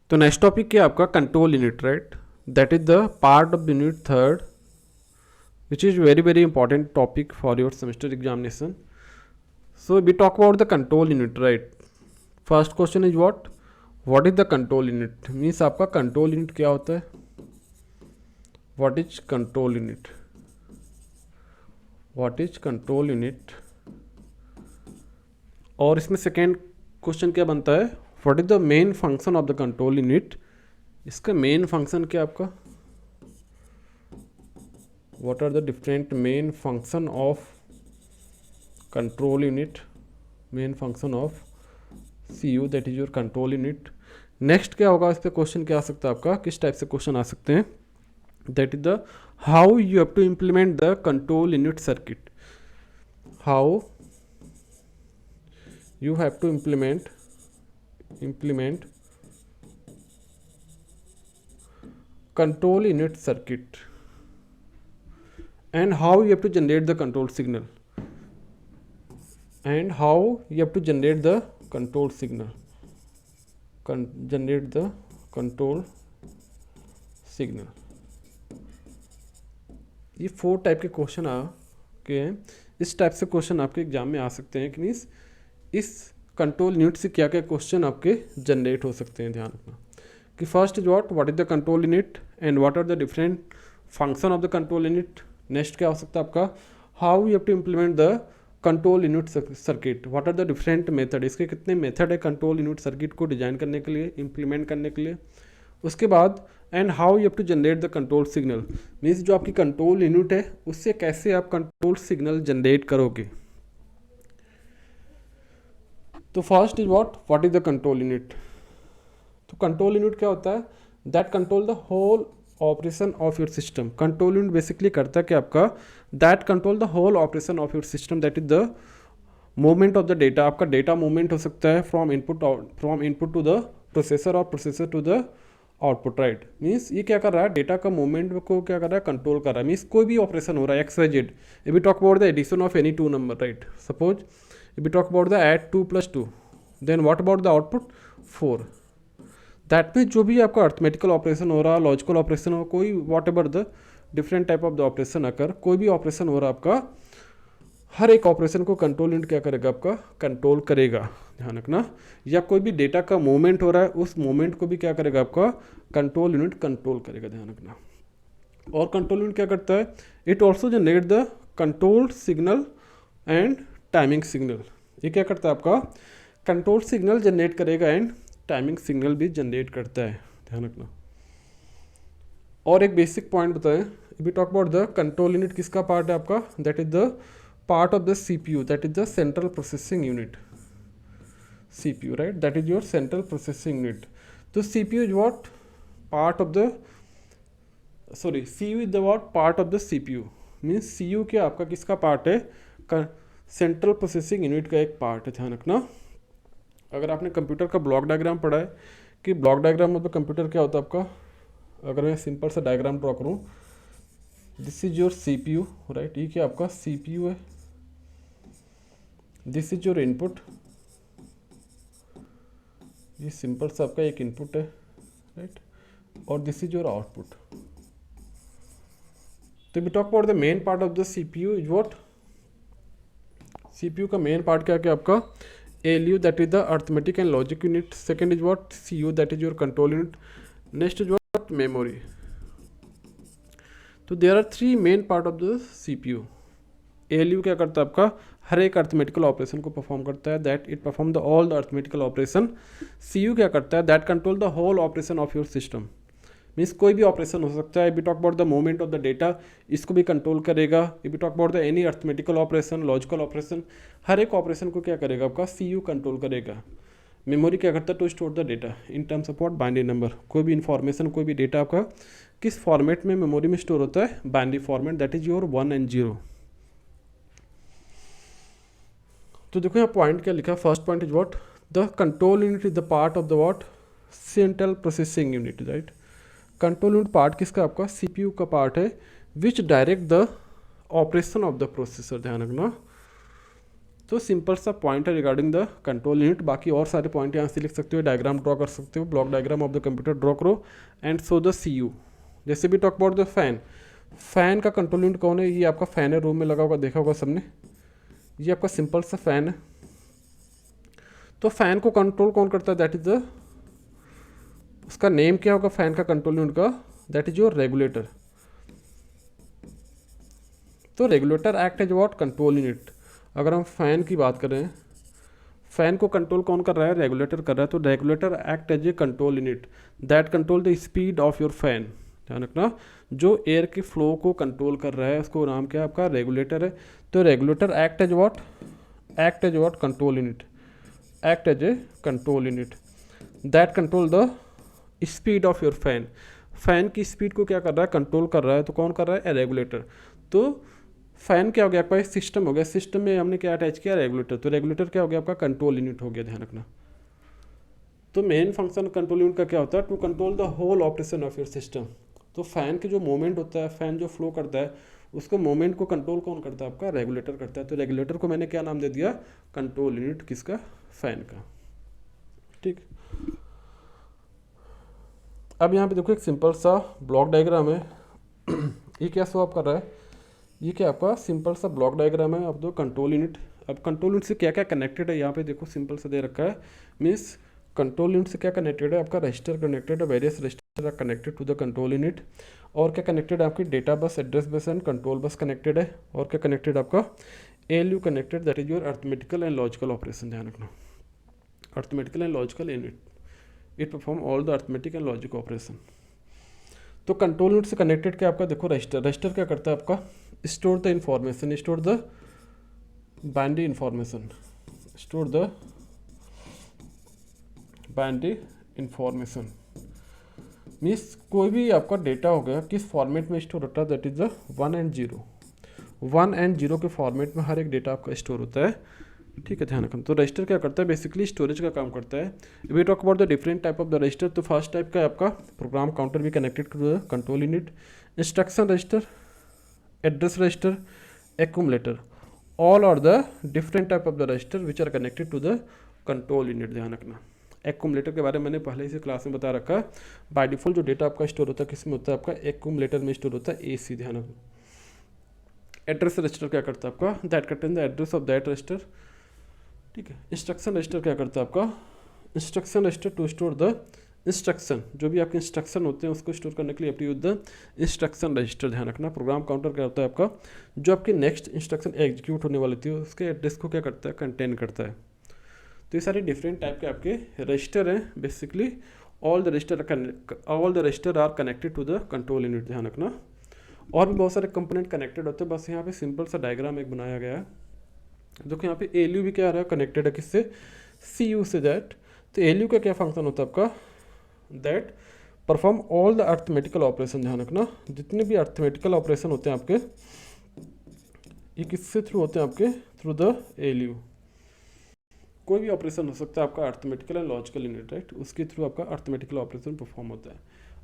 तो next topic क्या आपका control unit, right, that is the part of unit third which is very important topic for your semester examination. So we talk about the control unit, right? First question is what is the control unit? means आपका control unit क्या होता है? What is control unit? What is control unit? और इसमें second question क्या बनता है, what is the main function of the control unit? इसका मेन फंक्शन क्या आपका, what are the different main function of control unit, main function of CU that is your control unit. Next क्या होगा, इस पर क्वेश्चन क्या आ सकता है आपका, किस टाइप से क्वेश्चन आ सकते हैं, that is the how you have to implement the control unit circuit. How you have to implement control unit circuit and how you have to generate the control signal generate the control signal. ये 4 type के question आ के हैं. इस type से question आपके exam में आ सकते हैं कि मीन्स इस कंट्रोल यूनिट से क्या क्या क्वेश्चन आपके जनरेट हो सकते हैं. ध्यान रखना कि first is what is the control unit and what are the different function of the control unit. Next क्या हो सकता है आपका, how you have to implement the control unit circuit, what are the different method, इसके कितने method है control unit circuit को design करने के लिए, इम्प्लीमेंट करने के लिए. उसके बाद and how you have to generate the control signal, means जो आपकी कंट्रोल यूनिट है उससे कैसे आप कंट्रोल सिग्नल जनरेट करोगे. तो first is what is the control unit. तो कंट्रोल यूनिट क्या होता है, that control the whole operation of your system. Control unit basically करता है कि आपका that control the whole operation of your system, that is the movement of the data. आपका data movement हो सकता है from input to the processor और processor to the output, right. Means ये क्या कर रहा है, डेटा का मूवमेंट को क्या कर रहा है, कंट्रोल कर रहा है. मीन्स कोई भी ऑपरेशन हो रहा है XYZ, if we talk about the addition of any 2 number, right. Suppose if we talk about the add 2 plus 2, then what about the output 4. That में जो भी आपका अर्थमेटिकल ऑपरेशन हो रहा है, लॉजिकल ऑपरेशन हो, कोई whatever the different type of the operation occur, कोई भी ऑपरेशन हो रहा है आपका, हर एक ऑपरेशन को कंट्रोल यूनिट क्या करेगा, आपका कंट्रोल करेगा. ध्यान रखना. या कोई भी डेटा का मूवमेंट हो रहा है, उस मूवमेंट को भी क्या करेगा, आपका कंट्रोल यूनिट कंट्रोल करेगा. ध्यान रखना. और कंट्रोल यूनिट क्या करता है, it also generate the control signal and timing signal. ये क्या करता है, आपका कंट्रोल सिग्नल जनरेट करेगा एंड टाइमिंग सिग्नल भी जनरेट करता है. ध्यान रखना. और एक बेसिक पॉइंट बताएं, if we talk about the control unit किसका पार्ट है आपका, that is the part of the CPU, that is the central processing unit. CPU, right, that is your central processing unit. तो CPU is what part of the CU is the what part of the CPU. Means CU क्या आपका किसका part है, central processing unit का एक part है. ध्यान रखना. अगर आपने कंप्यूटर का ब्लॉक डायग्राम पढ़ा है कि ब्लॉक डायग्राम मतलब कंप्यूटर क्या होता है आपका, अगर मैं सिंपल सा डायग्राम ड्रॉ करूँ, this is your CPU, right. ये क्या आपका CPU है, दिस इज योर इनपुट, ये सिंपल सा आपका एक इनपुट है, राइट, और दिस इज योर आउटपुट. तो we talk about the main part of the CPU is what, CPU का मेन पार्ट क्या है आपका ALU, that is the arithmetic and logic unit. Second is what CU, that is your control unit. Next is what memory. तो there are 3 main part of the CPU. ALU क्या करता है आपका, हर एक arithmetical operation को perform करता है, that it perform the all the arithmetical operation. CU क्या करता है, that control the whole operation of your system. Means कोई भी ऑपरेशन हो सकता है. If we talk about the movement of the data, इसको भी कंट्रोल करेगा. If we talk about the any arithmetical operation, logical operation, हर एक ऑपरेशन को क्या करेगा, आपका CU कंट्रोल करेगा. मेमोरी क्या करता है, to store the data in terms of what binary number. कोई भी इन्फॉर्मेशन, कोई भी डेटा आपका किस फॉर्मेट में मेमोरी में स्टोर होता है, binary format, that is your 1 and 0. तो देखो यहाँ पॉइंट क्या लिखा, first point is what the control unit is the part of the what central processing unit, right. Control unit part किसका, आपका CPU का पार्ट है, which direct the operation of the processor. ध्यान रखना. तो सिंपल सा पॉइंट है regarding the control unit. बाकी और सारे पॉइंट यहाँ से लिख सकते हो, डायग्राम ड्रॉ कर सकते हो, block diagram of the computer draw करो एंड शो द CU। जैसे भी talk about the fan, fan का कंट्रोल यूनिट कौन है? ये आपका फैन है, रूम में लगा होगा, देखा होगा सबने। ये आपका सिंपल सा फैन है। तो फैन को कंट्रोल कौन करता है? दैट इज द, उसका नेम क्या होगा फैन का कंट्रोल यूनिट का? That is your regulator. तो regulator act as what? Control unit. अगर हम फैन की बात करें, फैन को कंट्रोल कौन कर रहा है? रेगुलेटर कर रहा है। तो regulator act as a control unit that control the speed of your fan. ध्यान रखना, जो एयर की फ्लो को कंट्रोल कर रहा है उसको नाम क्या है आपका? रेगुलेटर है। तो regulator act as what? Act as what? Control unit. Act as a control unit that control the speed of your fan. Fan की स्पीड को क्या कर रहा है? कंट्रोल कर रहा है। तो कौन कर रहा है? रेगुलेटर। तो फैन क्या हो गया आपका? सिस्टम हो गया। सिस्टम में हमने क्या अटैच किया? रेगुलेटर। तो रेगुलेटर क्या हो गया आपका? कंट्रोल यूनिट हो गया। ध्यान रखना। तो मेन फंक्शन कंट्रोल यूनिट का क्या होता है? To control the whole operation of your system. तो फैन के जो मूवमेंट होता है, फैन जो फ्लो करता है, उसको मूवमेंट को कंट्रोल कौन करता है आपका? रेगुलेटर करता है। तो रेगुलेटर को मैंने क्या नाम दे दिया? Control unit. किसका? फैन का। ठीक। अब यहाँ पे देखो एक सिंपल सा ब्लॉक डायग्राम है। ये क्या शो अप कर रहा है? ये क्या आपका सिंपल सा ब्लॉक डायग्राम है। अब दो कंट्रोल यूनिट। अब कंट्रोल यूनिट से क्या क्या कनेक्टेड है यहाँ पे देखो, सिंपल सा दे रखा है। मीन्स कंट्रोल यूनिट से क्या कनेक्टेड है आपका? रजिस्टर कनेक्टेड है, various register are connected to the control unit. और क्या कनेक्टेड है आपकी? Data bus, address bus and control bus connected है। और क्या कनेक्टेड आपका? ALU connected, that is your arithmetical and logical operation. ध्यान रखना, arithmetical and logical unit, it perform all the arithmetic and logic operation. तो control unit से connected क्या आपका? देखो रजिस्टर। रजिस्टर क्या करता है आपका? Store the information, store the binary information, store the binary information. Means कोई भी आपका डेटा हो गया किस फॉर्मेट में स्टोर होता है? That is the 1 and 0। 1 and 0 के फॉर्मेट में हर एक डेटा आपका स्टोर होता है। ठीक है, ध्यान रखना। तो रजिस्टर क्या करता है? बेसिकली स्टोरेज का काम करता है। We talk about the different type of the register. तो फर्स्ट टाइप का है आपका प्रोग्राम काउंटर भी connected to the control unit, instruction register, address register, accumulator, all are the different type of the register which are connected to the control unit. ध्यान रखना। Accumulator के बारे में मैंने पहले ही क्लास में बता रखा है। बाय डिफॉल्ट जो डेटा आपका स्टोर होता है किस में होता है आपका? एक्यूमुलेटर में स्टोर होता है, AC। ध्यान रखना। एड्रेस रजिस्टर क्या करता है आपका? That contain the address of that register. ठीक है। इंस्ट्रक्शन रजिस्टर क्या करता है आपका? Instruction register to store the instruction, जो भी आपके इंस्ट्रक्शन होते हैं उसको स्टोर करने के लिए यूज द इंस्ट्रक्शन रजिस्टर। ध्यान रखना। प्रोग्राम काउंटर क्या होता है आपका? जो आपकी नेक्स्ट इंस्ट्रक्शन एग्जीक्यूट होने वाली थी उसके एड्रेस को क्या करता है? कंटेन करता है। तो ये सारे डिफरेंट टाइप के आपके रजिस्टर हैं। Basically all the register are connected to the control unit. ध्यान रखना। और भी बहुत सारे कंपोनेंट कनेक्टेड होते हैं, बस यहाँ पे सिंपल सा डायग्राम एक बनाया गया है। देखो यहाँ पे ALU भी क्या आ रहा है? कनेक्टेड है किससे? CU से। दैट, तो ALU का क्या फंक्शन होता है आपका? That perform all the arithmetical operation. ध्यान रखना, जितने भी अर्थमेटिकल ऑपरेशन होते हैं आपके, ये किससे थ्रू होते हैं आपके? Through the ALU। कोई भी ऑपरेशन हो सकता है आपका arithmetical and logical unit, right, उसके थ्रू आपका अर्थमेटिकल ऑपरेशन परफॉर्म होता है।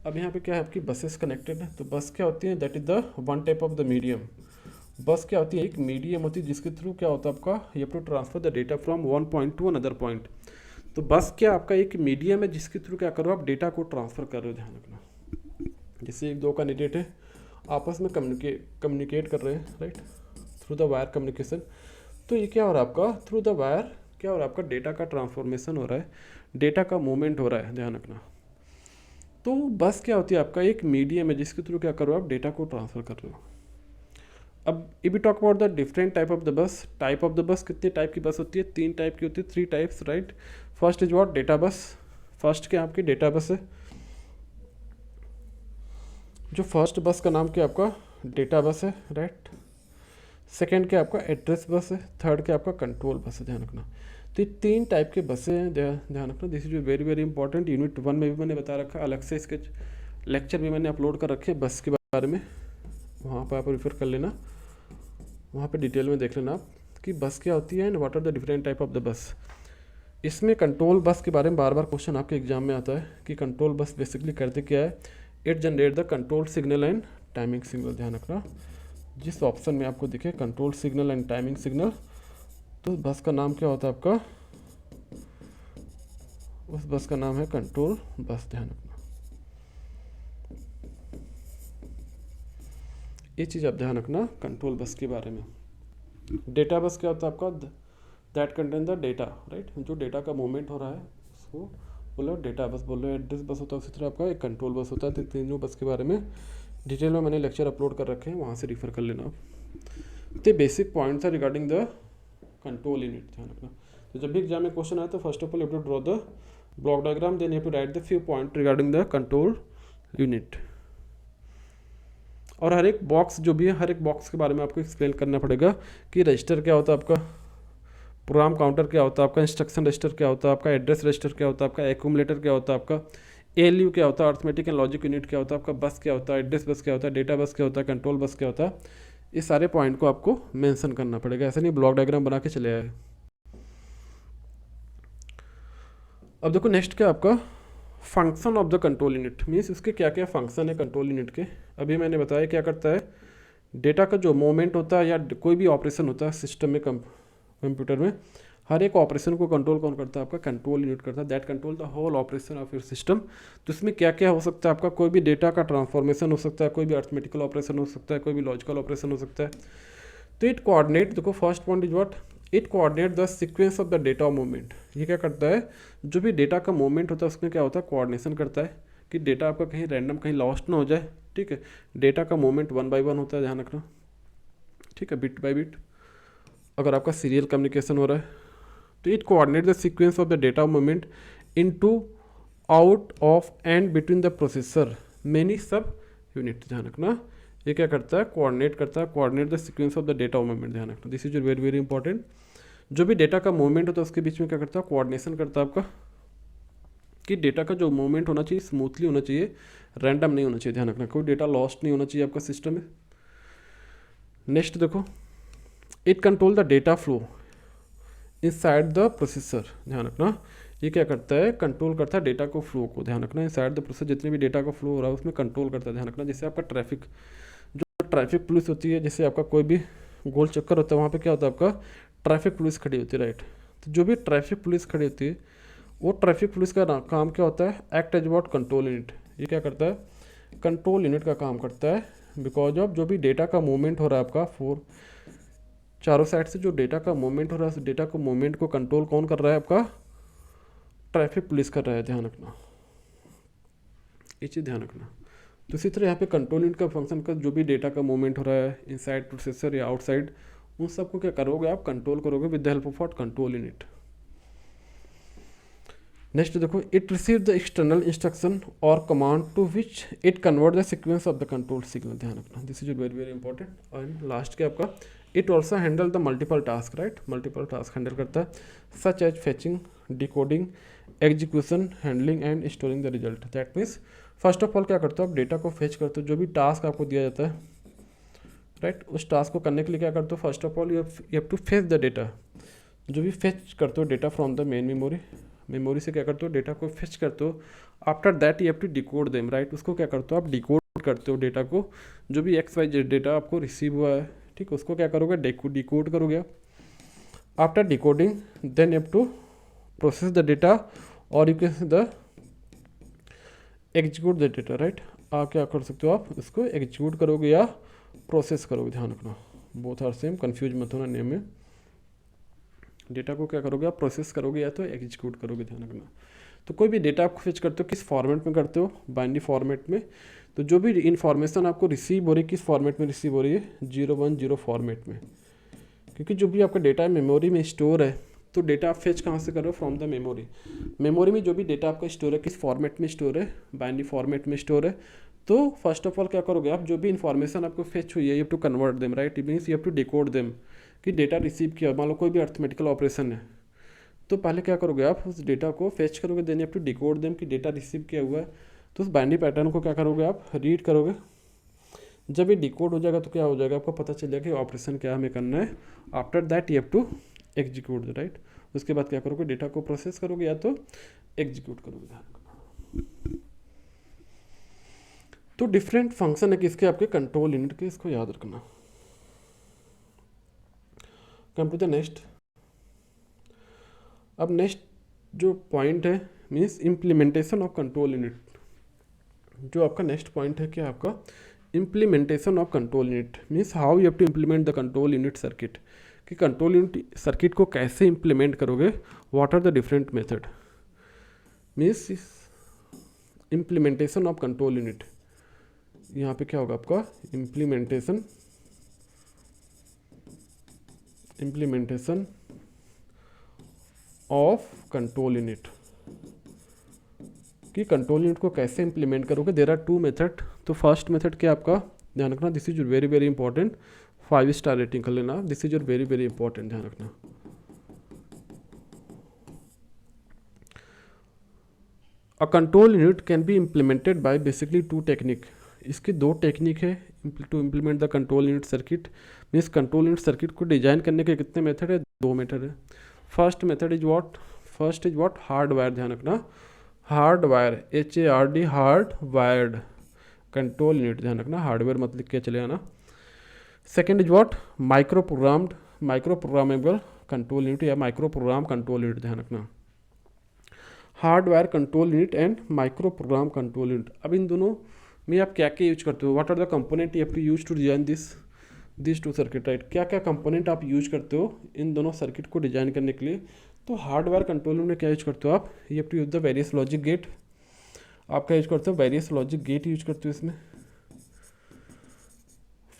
अब यहाँ पे क्या है आपकी? बसेस कनेक्टेड है। तो बस क्या होती है? That is the one type of the medium. बस क्या होती है? एक मीडियम होती है जिसके थ्रू क्या होता है आपका? You have to transfer the data from one point to another point. तो बस क्या आपका एक मीडियम है जिसके थ्रू क्या करो आप? डेटा को ट्रांसफर कर रहे हो। ध्यान रखना। जैसे एक दो कैंडिडेट है आपस में कम्युनिकेट कर रहे हैं, right, through the wire communication. तो ये क्या हो रहा है आपका? थ्रू द वायर क्या हो रहा है आपका? डेटा का ट्रांसफॉर्मेशन हो रहा है, डेटा का मूवमेंट हो रहा है। ध्यान रखना। तो बस क्या होती है आपका? एक मीडियम है जिसके थ्रू क्या करो आप? डेटा को ट्रांसफर कर रहे हो। अब if we talk about the different type of the bus, type of the bus, कितने टाइप की बस होती है? 3 टाइप की होती है, 3 types, right. First is what? Data bus. First क्या आपकी? डेटा बस है। जो फर्स्ट बस का नाम क्या आपका? डेटा बस है, राइट। सेकेंड क्या आपका? एड्रेस बस है। थर्ड क्या आपका? कंट्रोल बस है। ध्यान रखना। तो ये 3 टाइप के बसें हैं। ध्यान रखना। This is very very important. Unit 1 में भी मैंने बता रखा, अलग से इसके लेक्चर भी मैंने अपलोड कर रखे हैं बस के बारे में, वहाँ पर आप रेफर कर लेना, वहाँ पे डिटेल में देख लेना आप कि बस क्या होती है and what are the different type of the bus. इसमें कंट्रोल बस के बारे में बार बार क्वेश्चन आपके एग्जाम में आता है कि कंट्रोल बस बेसिकली करते क्या है? It generate the control signal and timing signal. ध्यान रखना, जिस ऑप्शन में आपको दिखे control signal and timing signal, तो बस का नाम क्या होता है आपका, उस बस का नाम है कंट्रोल बस, ध्यान रखना। ये चीज़ आप ध्यान रखना कंट्रोल बस के बारे में। डेटा बस क्या होता है आपका, that contain the data, right, जो डेटा का मूवमेंट हो रहा है उसको बोलो डेटा बस बोलो। एड्रेस बस होता है उसी तरह आपका एक कंट्रोल बस होता है। तो तीनों बस के बारे में डिटेल में मैंने लेक्चर अपलोड कर रखे हैं, वहाँ से रिफर कर लेना आप। तो बेसिक पॉइंट्स है रिगार्डिंग द कंट्रोल यूनिट, ध्यान रखना। तो जब भी एग्जाम में क्वेश्चन आए तो first of all you have to draw the block diagram, then you have to write the few point regarding the control unit. और हर एक बॉक्स जो भी है, हर एक बॉक्स के बारे में आपको एक्सप्लेन करना पड़ेगा कि रजिस्टर क्या होता है आपका, प्रोग्राम काउंटर क्या होता है आपका, इंस्ट्रक्शन रजिस्टर क्या होता है आपका, एड्रेस रजिस्टर क्या होता है आपका, एक्यूमुलेटर क्या होता है आपका, एएलयू क्या होता है, अर्थमेटिक एंड लॉजिक यूनिट क्या होता है आपका, बस क्या होता है, एड्रेस बस क्या होता है, डेटा बस क्या होता है, कंट्रोल बस क्या होता है। ये सारे पॉइंट को आपको मेंशन करना पड़ेगा, ऐसा नहीं ब्लॉक डायग्राम बना के चले आए। अब देखो नेक्स्ट क्या आपका function of the control unit, means उसके क्या क्या फंक्शन है कंट्रोल यूनिट के। अभी मैंने बताया क्या करता है, डेटा का जो मूवमेंट होता है या कोई भी ऑपरेशन होता है सिस्टम में, कंप्यूटर में, हर एक ऑपरेशन को कंट्रोल कौन करता है आपका, कंट्रोल यूनिट करता है। That control the whole operation of your system. तो इसमें क्या क्या हो सकता है आपका, कोई भी डेटा का ट्रांसफॉर्मेशन हो सकता है, कोई भी अर्थमेटिकल ऑपरेशन हो सकता है, कोई भी लॉजिकल ऑपरेशन हो सकता है। तो इट कोऑर्डिनेट, देखो first point is what, it coordinate the sequence of the data movement. ये क्या करता है, जो भी डेटा का मूवमेंट होता है उसमें क्या होता है, कोऑर्डिनेशन करता है कि डेटा आपका कहीं रैंडम कहीं लॉस्ट ना हो जाए। ठीक है, डेटा का मूवमेंट 1 by 1 होता है, ध्यान रखना। ठीक है, बिट बाय बिट। अगर आपका सीरियल कम्युनिकेशन हो रहा है तो it coordinate the sequence of the data movement into, out of and between the processor many सब यूनिट, ध्यान रखना। ये क्या करता है, कोऑर्डिनेट करता है, coordinate the sequence of the data movement, ध्यान रखना। This is very very important. जो भी डेटा का मूवमेंट होता है उसके बीच में क्या करता है, कोऑर्डिनेशन करता है आपका, कि डेटा का जो मूवमेंट होना चाहिए स्मूथली होना चाहिए, रैंडम नहीं होना चाहिए, ध्यान रखना। कोई डेटा लॉस्ट नहीं होना चाहिए आपका सिस्टम में। नेक्स्ट देखो, it control the data flow inside the processor, ध्यान रखना। ये क्या करता है, कंट्रोल करता है डेटा को फ्लो को, ध्यान रखना। इनसाइड द प्रोसेसर जितने भी डेटा का फ्लो हो रहा है उसमें कंट्रोल करता है, ध्यान रखना। जैसे आपका ट्रैफिक, जो ट्रैफिक पुलिस होती है, जैसे आपका कोई भी गोल चक्कर होता है वहाँ पे क्या होता है आपका, ट्रैफिक पुलिस खड़ी होती है, राइट। तो जो भी ट्रैफिक पुलिस खड़ी होती है वो ट्रैफिक पुलिस का काम क्या होता है, act as what, control unit. ये क्या करता है, कंट्रोल यूनिट का काम करता है। बिकॉज ऑफ जो भी डेटा का मूवमेंट हो रहा है आपका, चारों साइड से जो डेटा का मूवमेंट हो रहा है, उस डेटा को मूवमेंट को कंट्रोल कौन कर रहा है आपका, ट्रैफिक पुलिस कर रहा है, ध्यान रखना। ये चीज़ ध्यान रखना। तो इसी तरह यहाँ पे कंट्रोल यूनिट का फंक्शन का जो भी डेटा का मूवमेंट हो रहा है इनसाइड प्रोसेसर या आउटसाइड, उन सबको क्या करोगे आप, कंट्रोल करोगे with the help of what, control unit. Next देखो, it receive the external instruction और command to which it convert the sequence of the control signal, ध्यान रखना। This is very very important. और लास्ट क्या आपका, it also handle the multiple task, right, multiple task handle करता है, such as fetching, decoding, execution, handling and storing the result. That means first of all क्या करते हो आप, data को फेच करते हो, जो भी टास्क आपको दिया जाता है, राइट, उस टास्क को करने के लिए क्या करते हो, first of all you have to fetch the data. जो भी फेच करते हो data from the main memory, memory से क्या करते हो डेटा को फेच करते हो। After that you have to decode them, right, उसको क्या करते हो आप, डिकोड करते हो डेटा को। जो भी XYZ डेटा आपको रिसीव हुआ है, ठीक, उसको क्या करोगे, डिकोड करोगे। After decoding then you have to process the data और you can the execute the data, right. क्या कर सकते हो आप, इसको एग्जीक्यूट करोगे या प्रोसेस करोगे, ध्यान रखना। बोथ आर सेम, कंफ्यूज मत होना नेम में। डेटा को क्या करोगे आप, प्रोसेस करोगे या तो एग्जीक्यूट करोगे, ध्यान रखना। तो कोई भी डेटा आप फेच करते हो किस फॉर्मेट में करते हो, बाइनरी फॉर्मेट में। तो जो भी इन्फॉर्मेशन आपको रिसीव हो रही है किस फॉर्मेट में रिसीव हो रही है, 010 फॉर्मेट में। क्योंकि जो भी आपका डेटा मेमोरी में स्टोर है, तो डेटा आप फेच कहाँ से करो, फ्रॉम द मेमोरी। मेमोरी में जो भी डेटा आपका स्टोर है किस फॉर्मेट में स्टोर है, बाइनरी फॉर्मेट में स्टोर है। तो फर्स्ट ऑफ ऑल क्या करोगे आप, जो भी इन्फॉर्मेशन आपको फेच हुई है, you have to convert them, right, it means you have to decode them. कि डेटा रिसीव किया, मान लो कोई भी अर्थमेटिकल ऑपरेशन है, तो पहले क्या करोगे आप, उस डेटा को फेच करोगे, then you have to decode them कि डेटा रिसीव किया हुआ है। तो उस बाइनरी पैटर्न को क्या करोगे आप, रीड करोगे। जब ये डिकोड हो जाएगा तो क्या हो जाएगा, आपको पता चल जाएगा कि ऑपरेशन क्या हमें करना है। After that you have to execute, right. उसके बाद क्या करोगे, डेटा को प्रोसेस करोगे या तो एग्जीक्यूट करोगे। तो डिफरेंट फंक्शन है किसके, आपके कंट्रोल यूनिट के, इसको याद रखना। कम टू द नेक्स्ट, अब नेक्स्ट जो पॉइंट है means implementation of control unit. जो आपका नेक्स्ट पॉइंट है क्या आपका implementation of control unit means how you have to implement the control unit circuit, कि कंट्रोल यूनिट सर्किट को कैसे इम्प्लीमेंट करोगे, what are the different method means implementation of control unit. यहाँ पे क्या होगा आपका इम्प्लीमेंटेशन ऑफ कंट्रोल यूनिट, कि कंट्रोल यूनिट को कैसे इंप्लीमेंट करोगे। There are two method. तो फर्स्ट मेथड क्या आपका ध्यान रखना, this is very very important, 5 star rating कर लेना, this is your very very important, ध्यान रखना। A control unit can be implemented by basically 2 technique. इसकी 2 टेक्निक है to implement the control unit circuit. Means control unit circuit को design करने के कितने मेथड है, 2 मेथड है। First method is what hardwire, ध्यान रखना, hardwire HARD hard wired control unit, ध्यान रखना, हार्डवेयर मत लिख के चले आना। Second is what micro programmable control unit या माइक्रो प्रोग्राम कंट्रोल यूनिट, ध्यान रखना। Hardwire control unit and micro program control unit. अब इन दोनों में आप क्या क्या यूज करते हो, what are the component you have to use to design this two circuit, right. क्या क्या कंपोनेंट आप यूज करते हो इन दोनों सर्किट को डिजाइन करने के लिए। तो हार्डवेयर कंट्रोल यूनिट में क्या यूज करते हो आप, you have to use the various logic gate. आप क्या यूज करते हो, वेरियस लॉजिक गेट यूज करते हो, इसमें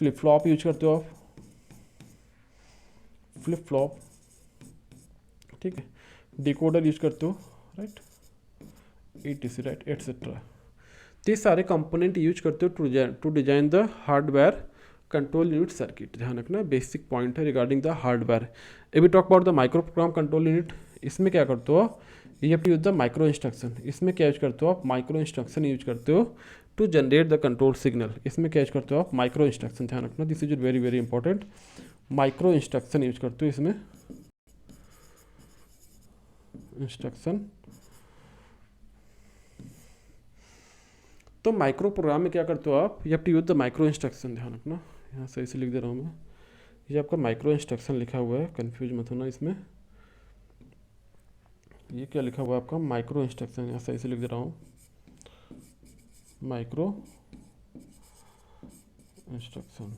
फ्लिप फ्लॉप यूज करते हो आप, फ्लिप फ्लॉप, ठीक है, डिकोडर यूज करते हो, राइट, ETC, राइट, एटसेट्रा। तो ये सारे कंपोनेंट यूज करते हो to design the hardware control unit circuit, ध्यान रखना, बेसिक पॉइंट है regarding the hardware. A we talk about the micro program control unit. इसमें क्या करते हो आप, you have to use the micro instruction. इसमें क्या यूज करते हो आप, माइक्रो इंस्ट्रक्शन यूज करते हो to generate the control signal. इसमें क्या यूज करते हो आप, माइक्रो इंस्ट्रक्शन, ध्यान रखना, this is very very important, micro instruction use करते हो इसमें, इंस्ट्रक्शन। तो माइक्रो प्रोग्राम में क्या करते हो आप, you have to use the micro instruction, ध्यान रखना, यहाँ सही से लिख दे रहा हूँ मैं, ये आपका माइक्रो इंस्ट्रक्शन लिखा हुआ है, कंफ्यूज मत होना इसमें। ये क्या लिखा हुआ है आपका, माइक्रो इंस्ट्रक्शन, यहाँ सही से लिख दे रहा हूँ, माइक्रो इंस्ट्रक्शन,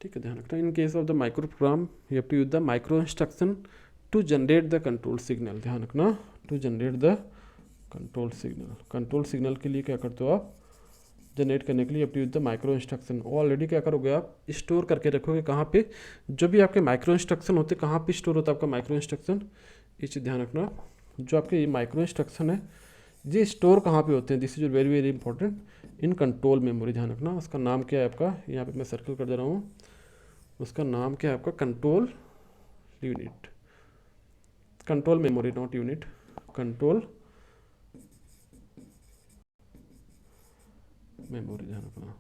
ठीक है, ध्यान रखना। In case of the micro program you have to use the micro instruction to generate the control signal, ध्यान रखना, to generate the control signal. Control signal के लिए क्या करते हो आप, जनरेट करने के लिए you have to use the micro instruction. Already क्या करोगे आप, स्टोर करके रखोगे कहाँ पे, जो भी आपके माइक्रो इंस्ट्रक्शन होते हैं कहाँ पे स्टोर होता है आपका माइक्रो इंस्ट्रक्शन, ये चीज़ ध्यान रखना। जो आपके ये माइक्रो इंस्ट्रक्शन है ये स्टोर कहाँ पे होते हैं, this is very very important, in control memory, ध्यान रखना। उसका नाम क्या है आपका, यहाँ पे मैं सर्कल कर दे रहा हूँ, उसका नाम क्या है आपका, control unit, control memory, not unit, control memory, ध्यान रखना।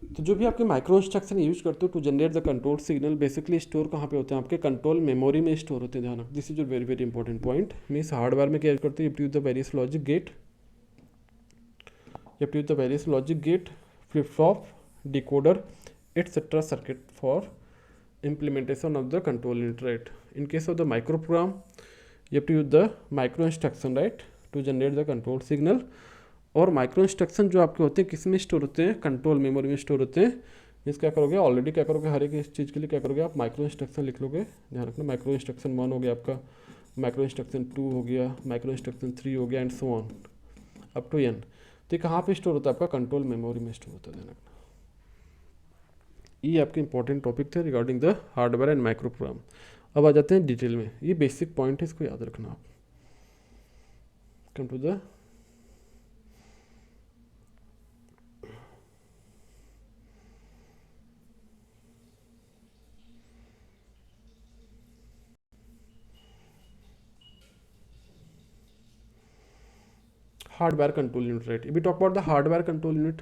तो जो भी आपके माइक्रो इंस्ट्रक्शन यूज करते हो to generate the control signal, basically store कहाँ पे होते हैं, आपके कंट्रोल मेमोरी में स्टोर होते हैं, ध्यान रखना, this is very very important point. Means hardware में क्या यूज करते हैं, you use the various logic gate, you have to use the various logic gate, flip flop, decoder, etc. circuit for implementation of the control unit, right. In case of the micro program you have to use the micro instruction, right, to generate the control signal। और micro instruction जो आपके होते हैं किस में store होते हैं, control memory में स्टोर होते हैं। मीन्स क्या करोगे, ऑलरेडी क्या करोगे, हर एक चीज़ के लिए क्या करोगे आप, माइक्रो इंस्ट्रक्शन लिख लोगे, ध्यान रखना। माइक्रो इंस्ट्रक्शन 1 हो गया आपका, माइक्रो इंस्ट्रक्शन 2 हो गया, माइक्रो इंस्ट्रक्शन 3 हो गया, and so on up to n। तो कहाँ पे स्टोर होता है आपका, कंट्रोल मेमोरी में स्टोर होता है, ध्यान रखना। ये आपके इंपॉर्टेंट टॉपिक थे regarding the hardware and micro program. अब आ जाते हैं डिटेल में, ये बेसिक पॉइंट है, इसको याद रखना आप। Come to the hardware control unit, right. We talk about the hardware control unit.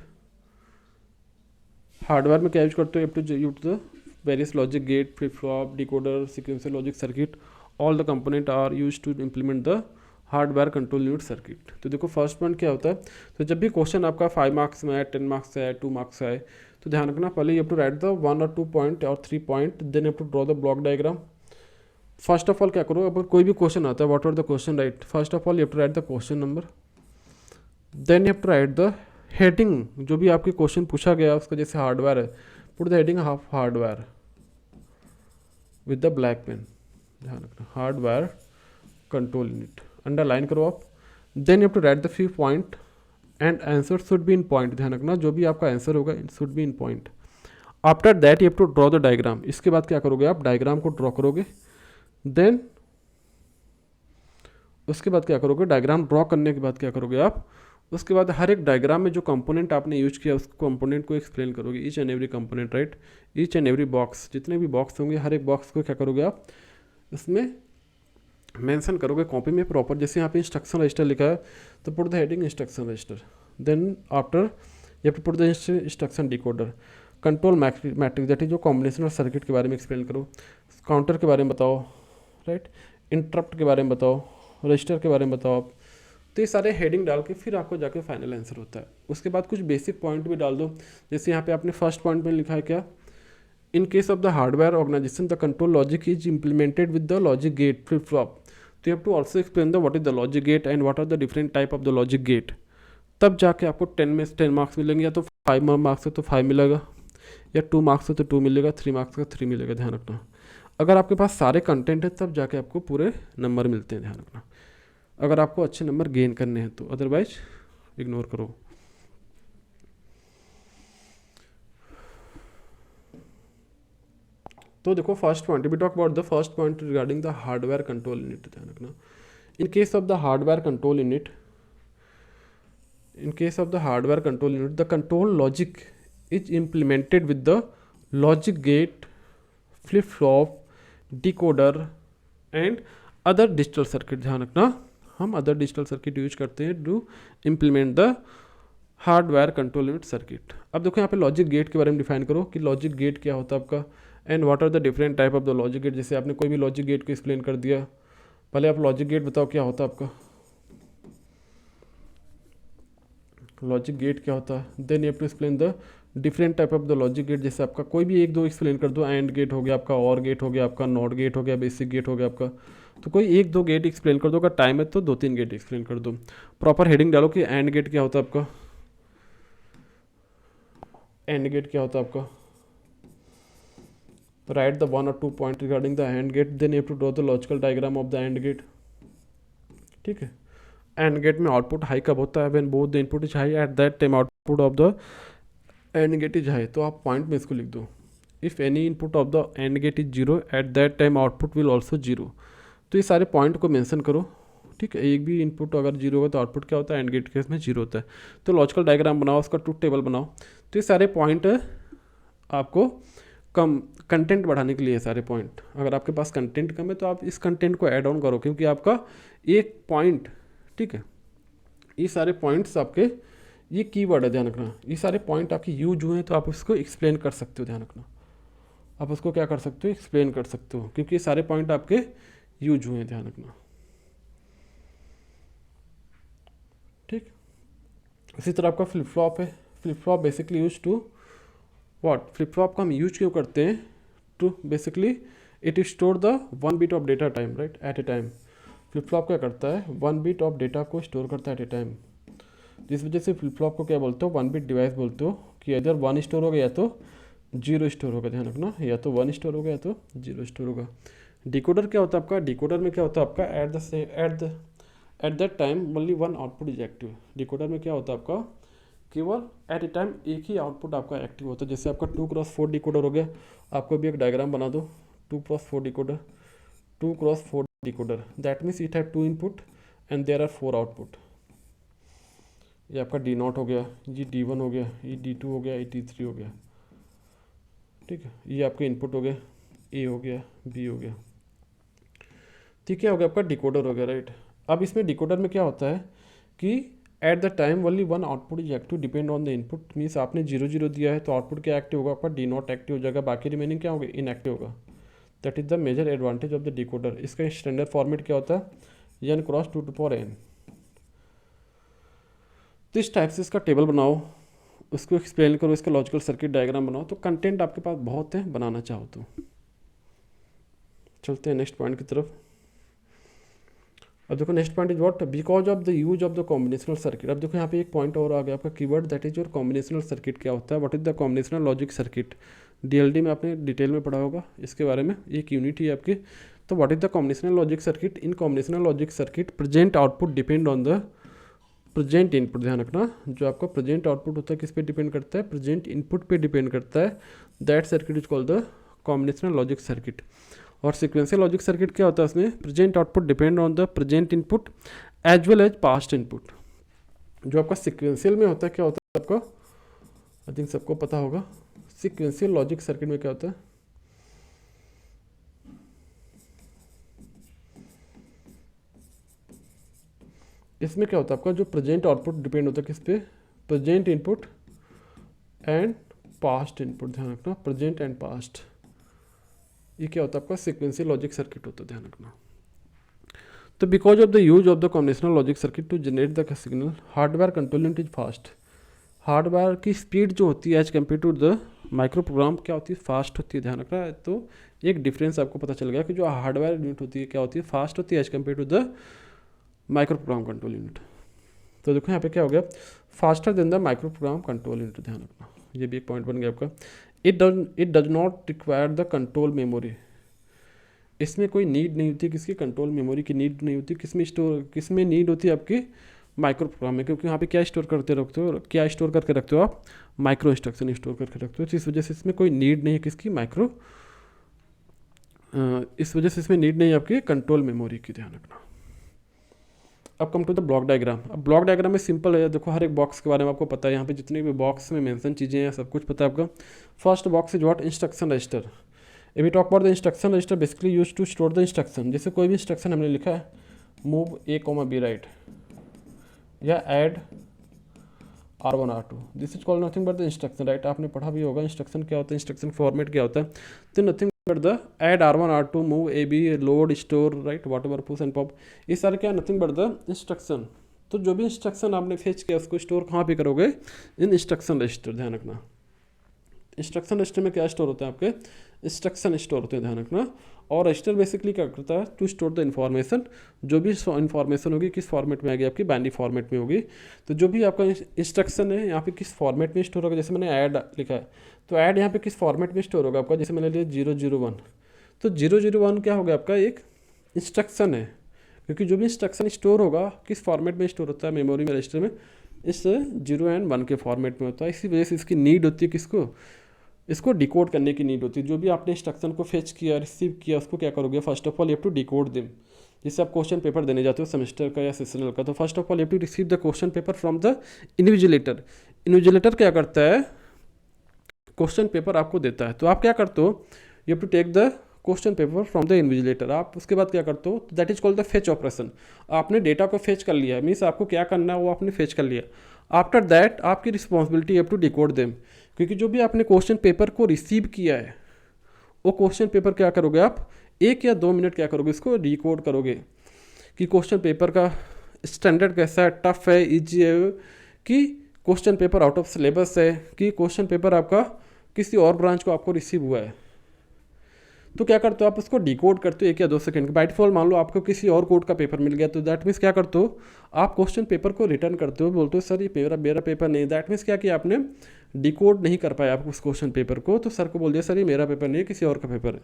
Hardware में क्या यूज करते हो, use the various logic gate, flip flop, decoder, sequential logic circuit, all the component are use to implement the hardware control unit circuit. तो देखो first point क्या होता है, तो जब भी क्वेश्चन आपका 5 मार्क्स में है, 10 मार्क्स से है, 2 मार्क्स से है, तो ध्यान रखना, पहले you have to write the 1 or 2 point और 3 point, then you have to draw the block diagram. First of all क्या करो, अगर कोई भी क्वेश्चन आता है, what are the question right, first of all you have to write the question number, then you have to write the heading. जो भी आपके क्वेश्चन पूछा गया उसका, जैसे हार्डवेयर है, put the heading of hardware with the black pen. ध्यान रखना, हार्डवेयर कंट्रोल यूनिट, अंडरलाइन करो आप. Then you have to write the few point and answer should be in point. ध्यान रखना, जो भी आपका आंसर होगा it should be in point. After that you have to draw the diagram. इसके बाद क्या करोगे आप, डायग्राम को ड्रॉ करोगे. देन उसके बाद क्या करोगे, डायग्राम ड्रॉ करने के बाद क्या करोगे आप, उसके बाद हर एक डायग्राम में जो कंपोनेंट आपने यूज किया उस कंपोनेंट को एक्सप्लेन करोगे, each and every component right, each and every box, जितने भी बॉक्स होंगे हर एक बॉक्स को क्या करोगे आप, इसमें मेंशन करोगे कॉपी में प्रॉपर. जैसे यहाँ पे इंस्ट्रक्शन रजिस्टर लिखा है तो put the heading instruction register. Then after you have to put the instruction decoder. Control matrix that is जो कॉम्बिनेशन और सर्किट के बारे में एक्सप्लेन करो. काउंटर के बारे में बताओ राइट, इंटरप्ट के बारे में बताओ, रजिस्टर के बारे में बताओ आप. तो ये सारे हेडिंग डाल के फिर आपको जाके फाइनल आंसर होता है. उसके बाद कुछ बेसिक पॉइंट भी डाल दो. जैसे यहाँ पे आपने फर्स्ट पॉइंट में लिखा है क्या, in case of the hardware organization the control logic is implemented with the logic gate flip flop. तो you have to also explain the what is the logic gate and what are the different type of the logic gate. तब जाके आपको 10 में 10 marks मिलेंगे, या तो 5 marks हो तो 5 मिलेगा, या 2 मार्क्स हो तो 2 मिलेगा, 3 मार्क्स का 3 मिलेगा. ध्यान रखना, अगर आपके पास सारे कंटेंट है तब जाके आपको पूरे नंबर मिलते हैं. ध्यान रखना, अगर आपको अच्छे नंबर गेन करने हैं तो, अदरवाइज इग्नोर करो. तो देखो first point, we talk about the first point regarding the hardware control unit. ध्यान रखना, in case of the hardware control unit, in case of the hardware control unit the control logic is implemented with the logic gate, flip flop, decoder and other digital circuit. ध्यान रखना, हम other digital circuit use करते हैं to implement the hardware control unit circuit. अब देखो यहाँ पे logic gate के बारे में डिफाइन करो कि लॉजिक गेट क्या होता है आपका, and what are the different type of the logic gate. जैसे आपने कोई भी लॉजिक गेट को एक्सप्लेन कर दिया, पहले आप लॉजिक गेट बताओ क्या होता है आपका, लॉजिक गेट क्या होता है. Then you have to explain the different type of the logic gate. जैसे आपका कोई भी एक दो एक्सप्लेन कर दो, एंड गेट हो गया आपका, और गेट हो गया आपका, नॉट गेट हो गया, बेसिक गेट हो गया आपका. तो कोई एक दो गेट एक्सप्लेन कर दो, अगर टाइम है तो 2-3 गेट एक्सप्लेन कर दो. प्रॉपर हेडिंग डालो कि एंड गेट क्या होता है आपका, एंड गेट क्या होता है आपका. Write the 1 or 2 point regarding the and gate. Then you have to draw the logical diagram of the and gate. ठीक है, एंड गेट में आउटपुट हाई कब होता है, when both the input is high, at that time output of the and gate is high. तो आप point में इसको लिख दो, if any input of the and gate is 0 at that time output will also 0. तो ये सारे point को मेंशन करो. ठीक है, एक भी इनपुट अगर 0 होगा तो आउटपुट क्या होता है, एंड गेट केस में 0 होता है. तो लॉजिकल डायग्राम बनाओ, उसका ट्रूथ टेबल बनाओ. तो ये सारे पॉइंट आपको कम कंटेंट बढ़ाने के लिए है सारे पॉइंट. अगर आपके पास कंटेंट कम है तो आप इस कंटेंट को ऐड ऑन करो, क्योंकि आपका एक पॉइंट, ठीक है, ये सारे पॉइंट्स आपके, ये कीवर्ड है, ध्यान रखना, ये सारे पॉइंट आपके यूज हुए हैं तो आप उसको एक्सप्लेन कर सकते हो. ध्यान रखना, आप उसको क्या कर सकते हो, एक्सप्लेन कर सकते हो, क्योंकि ये सारे पॉइंट आपके यूज हुए हैं. ध्यान रखना, ठीक. इसी तरह आपका फ्लिप फ्लॉप है. Flip flop basically use to what, flip flop का हम यूज क्यों करते हैं, to basically it store the 1 bit of data time right, at a time. Flip flop क्या करता है, 1 bit ऑफ डेटा को स्टोर करता है एट ए टाइम. जिस वजह से फ्लिप फ्लॉप को क्या बोलते हो, 1 bit डिवाइस बोलते हो, कि इधर 1 स्टोर होगा या तो 0 स्टोर होगा. ध्यान रखना, या तो 1 स्टोर होगा या तो 0 स्टोर होगा. डिकोडर क्या होता है आपका, डिकोडर में क्या होता है आपका, eight that time only 1 output is active. Decoder में क्या होता है आपका, केवल एट ए टाइम एक ही आउटपुट आपका एक्टिव होता है. जैसे आपका 2x4 डिकोडर हो गया, आपको भी एक डायग्राम बना दो, 2x4 decoder, 2x4 decoder, that means it have 2 input and there are 4 output. ये आपका D0 हो गया, ये D1 हो गया, ये D2 हो गया, ये D3 हो गया. ठीक है, ये आपके इनपुट हो गए, A हो गया, B हो गया. ठीक है, हो गया आपका डिकोडर हो गया राइट. अब इसमें डिकोडर में क्या होता है कि at the time only 1 output is active depend on the input. Means आपने 0 दिया है तो आउटपुट क्या एक्टिव होगा आपका, D0 एक्टिव हो जाएगा, बाकी रिमेनिंग क्या होगा, इनएक्टिव होगा. That is the major advantage of the decoder. इसका स्टैंडर्ड फॉर्मेट क्या होता है, n × 2⁴n. तो इस टाइप से इसका टेबल बनाओ, उसको एक्सप्लेन करो, इसका लॉजिकल सर्किट डायग्राम बनाओ, तो कंटेंट आपके पास बहुत है बनाना चाहो तो। चलते हैं नेक्स्ट पॉइंट की तरफ। अब देखो next point is what, because of the use of the combinational circuit. अब देखो यहाँ पे एक पॉइंट और आ गया आपका keyword, that is your combinational circuit. क्या होता है, what is the combinational logic circuit. DLD में आपने डिटेल में पढ़ा होगा इसके बारे में, एक यूनिट ही आपकी। तो what is the combinational logic circuit. In combinational logic circuit present output depend on the present input. ध्यान रखना, जो आपका प्रेजेंट आउटपुट होता है किस पे डिपेंड करता है, प्रेजेंट इनपुट पे डिपेंड करता है। That circuit is called the combinational logic circuit. और सिक्वेंशियल लॉजिक सर्किट क्या होता है, उसमें present output depend on the present input as well as past input. जो आपका सिक्वेंशियल में होता है क्या होता है आपका, आई थिंक सबको पता होगा। सिक्वेंशियल लॉजिक सर्किट में क्या होता है, इसमें क्या होता है आपका, जो प्रेजेंट आउटपुट डिपेंड होता है किस पे, present input and past input. ध्यान रखना, प्रेजेंट एंड पास्ट, ये क्या होता है आपका सिक्वेंशियल लॉजिक सर्किट होता है। ध्यान रखना। तो because of the use of the combinational logic circuit to generate the signal, hardware control unit is fast. Hardware की स्पीड जो होती है as compare to the micro program क्या होती है, फास्ट होती है। ध्यान रखना है, तो एक डिफरेंस आपको पता चल गया कि जो हार्डवेयर यूनिट होती है क्या होती है, फास्ट होती है as compare to the micro program control unit. तो देखो यहाँ पे क्या हो गया, faster than the micro program control unit. ध्यान रखना, ये भी एक पॉइंट बन गया आपका। It does not require the control memory. इसमें कोई नीड नहीं होती, किसकी कंट्रोल मेमोरी की नीड नहीं होती। किसमें नीड होती है आपकी, माइक्रो प्रोग्राम में, क्योंकि यहाँ पे क्या स्टोर करते रखते हो, क्या स्टोर करके रखते हो आप, माइक्रो इंस्ट्रक्शन स्टोर करके रखते हो। तो इस वजह से इसमें कोई नीड नहीं है किसकी, माइक्रो, इस वजह से इसमें नीड नहीं है आपकी कंट्रोल मेमोरी की। ध्यान रखना। अब come to the block diagram. अब ब्लॉक डायग्राम में सिंपल है, देखो हर एक बॉक्स के बारे में आपको पता है, यहाँ पे जितने भी बॉक्स में मेंशन चीज़ें हैं सब कुछ पता है आपका। First box is what, instruction register. If we talk about the instruction register basically use to store the instruction. जैसे कोई भी इंस्ट्रक्शन हमने लिखा है, move A comma B right या add R1 R2, this is called nothing but the instruction right. आपने पढ़ा भी होगा इंस्ट्रक्शन क्या होता है, इंस्ट्रक्शन फॉर्मेट क्या होता है। तो nothing but the add R1 R2 move A B load store right whatever push and pop, ये सारे क्या नथिंग बट द इंस्ट्रक्शन। तो जो भी इंस्ट्रक्शन आपने फेच किया उसको स्टोर कहाँ पे करोगे, इन इंस्ट्रक्शन रजिस्टर। ध्यान रखना, इंस्ट्रक्शन रजिस्टर में क्या स्टोर होते हैं आपके, इंस्ट्रक्शन स्टोर होते हैं। ध्यान रखना। और रजिस्टर बेसिकली क्या करता है, टू स्टोर द इन्फॉर्मेशन। जो भी इन्फॉर्मेशन होगी किस फॉर्मेट में आएगी आपकी, बाइनरी फॉर्मेट में होगी। तो जो भी आपका इंस्ट्रक्शन है यहाँ पे किस फॉर्मेट में स्टोर होगा, जैसे मैंने ऐड लिखा है तो ऐड यहाँ पे किस फॉर्मेट में स्टोर होगा आपका, जैसे मैंने लिया 001, तो 001 क्या होगा आपका, एक इंस्ट्रक्शन है। क्योंकि जो भी इंस्ट्रक्शन स्टोर होगा किस फॉर्मेट में स्टोर होता है, मेमोरी में, रजिस्टर में, इस 0 और 1 के फॉर्मेट में होता है। इसी वजह से इसकी नीड होती है किसको, इसको डिकोड करने की नीड होती है। जो भी आपने इंस्ट्रक्शन को फेच किया, रिसीव किया, उसको क्या करोगे, first of all you have to decode them. जैसे आप क्वेश्चन पेपर देने जाते हो सेमेस्टर का या सेशनल का, तो first of all you have to receive the question paper from the invigilator. Invigilator क्या करता है, क्वेश्चन पेपर आपको देता है, तो आप क्या करते हो, you have to take the question paper from the invigilator. आप उसके बाद क्या करते हो, that is called the fetch operation. आपने डेटा को फेच कर लिया, मीन्स आपको क्या करना है वो आपने फेच कर लिया। आफ्टर दैट आपकी responsibility have to decode them. क्योंकि जो भी आपने क्वेश्चन पेपर को रिसीव किया है वो क्वेश्चन पेपर क्या करोगे आप, 1 या 2 मिनट क्या करोगे, इसको डिकोड करोगे कि क्वेश्चन पेपर का स्टैंडर्ड कैसा है, टफ है, ईजी है, कि question paper out of syllabus है, कि क्वेश्चन पेपर आपका किसी और ब्रांच को आपको रिसीव हुआ है। तो क्या करते हो आप उसको डिकोड करते हो 1 या 2 सेकंड के। बाय डिफॉल्ट मान लो आपको किसी और कोड का पेपर मिल गया, तो दैट मीन्स क्या करते हो आप क्वेश्चन पेपर को रिटर्न करते हो, बोलते हो सर ये मेरा पेपर नहीं। दैट मीन्स क्या किया आपने, डिकोड नहीं कर पाया आप उस क्वेश्चन पेपर को, तो सर को बोल दिया सर ये मेरा पेपर नहीं है, किसी और का पेपर है।